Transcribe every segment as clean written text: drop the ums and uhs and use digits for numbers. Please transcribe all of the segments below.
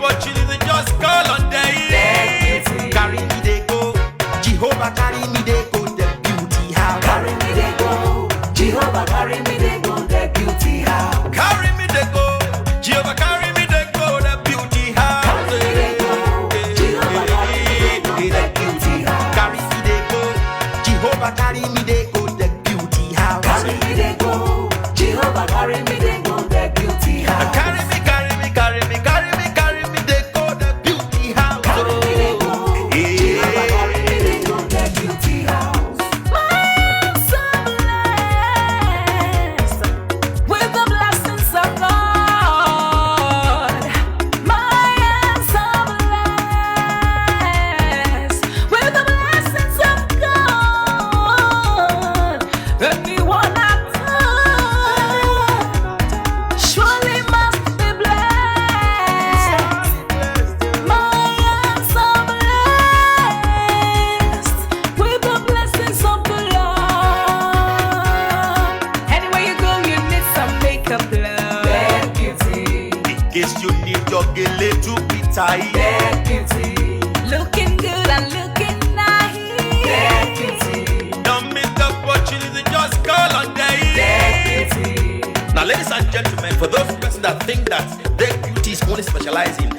But you didn't just call on day. Carry me they go. Jehovah carry me they go. The beauty house. Carry me they go. Jehovah carry me they go. The beauty house. Carry me they go. Jehovah carry me they go. The beauty house. Carry me they go. Jehovah carry me they go. The beauty house. Carry me they go. Jehovah carry me they go. The beauty house. Carry me they go. Jehovah carry me they go. The beauty house. Carry me, carry me, carry me, carry me, carry me they go. The beauty house. Carry me they go. Jehovah carry me they go. The beauty house. My hands are blessed with the blessings of God. My hands are blessed with the blessings of God. Anyone I touch surely must be blessed. My hands are blessed with the blessings of the Lord. Anywhere you go, you need some makeup, love. The beauty. In case you need your gele to be tight. The beauty. Looking good and looking The nice. beauty. Don't miss the opportunity, just call on The day. beauty. Now, ladies and gentlemen, for those persons that think that their beauty is only specializing in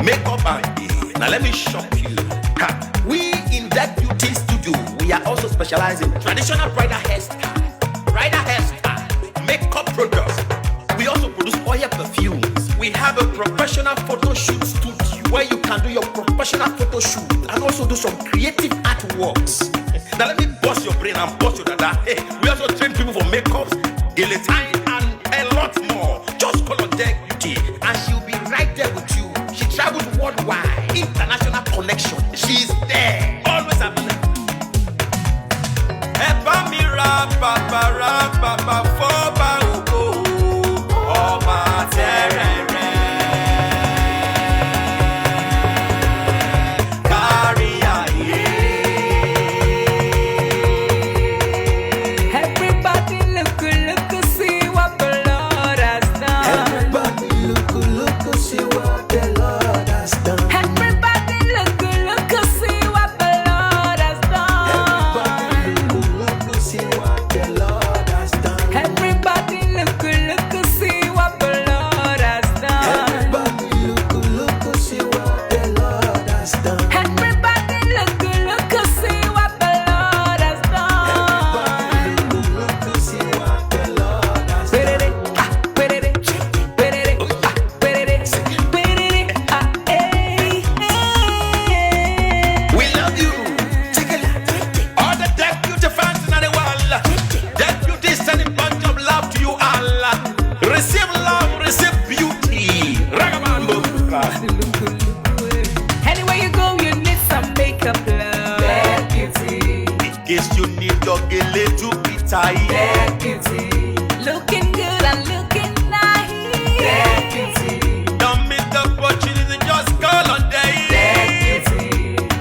makeup and hair, now let me shock you. Ha. We in that beauty studio, we are also specializing in traditional bridal hairstyle, makeup products. We also produce oil perfumes. We have a professional photo shoot studio where you can do your professional photo shoot and also do some creative artworks. Now let me bust your brain and bust your dada. Hey, we also train people for makeups, guillotine, and a lot more. Just call on Deck Beauty and she'll be right there with you. She travels worldwide, international connection. She's there, always available. Eba mi ra papa foba oko ọba terere. Kárí ayé. Everybody look, see what the Lord has done. Everybody look, see what the Lord has done. Everybody look, see what the Lord has done. Everybody look, see what the Lord has done. Everybody look, see what the Lord has done. Everybody look, see what the Lord has done. Everybody look, see what the Lord has done. Everybody look, see what the Lord has done. We love you. All the Deck Beauty fans in the world. Deck Beauty is sending bunch of love to you all. Receive love, receive beauty. Ragaman Anywhere you go, you need some makeup, love. The beauty. In case you need your gele to be tight. The beauty. Looking good and looking The nice. beauty. Don't miss the opportunity, just call on The day. beauty.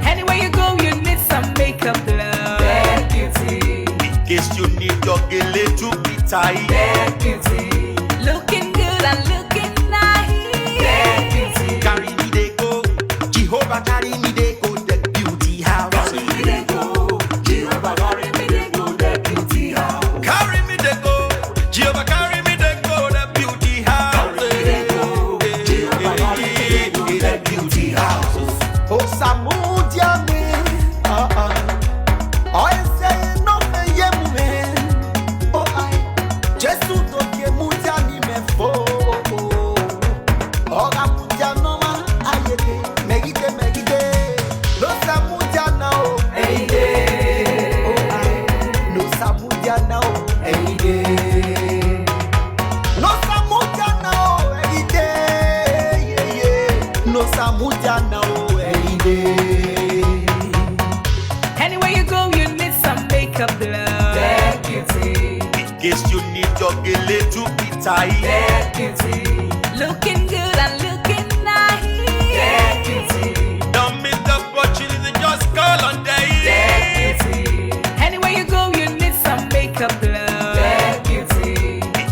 Anywhere you go, you need some makeup, love. The beauty. In case you need your gele to be tight. The beauty. Looking good and looking nice. The beauty. Carry me they go. Jehovah carry me they go. The beauty house. Carry me they go. Jehovah carry me they go. The beauty house. Carry me they go. Jehovah carry me they go. The beauty house. Carry me they go. Jehovah carry me they go. The beauty house. Oh, Samudia me, oh, say no me ye me, oh I, Jesus do ye mudia ni me fo, oh mudia no ma ayete, megide, no Samudia now, Hey day. oh I, no Samudia now, Hey day. no Samudia now, yeah, no Samudia now, Anywhere you go, you need some makeup, love. The beauty. In case you need your gele to be tight. The beauty. Looking good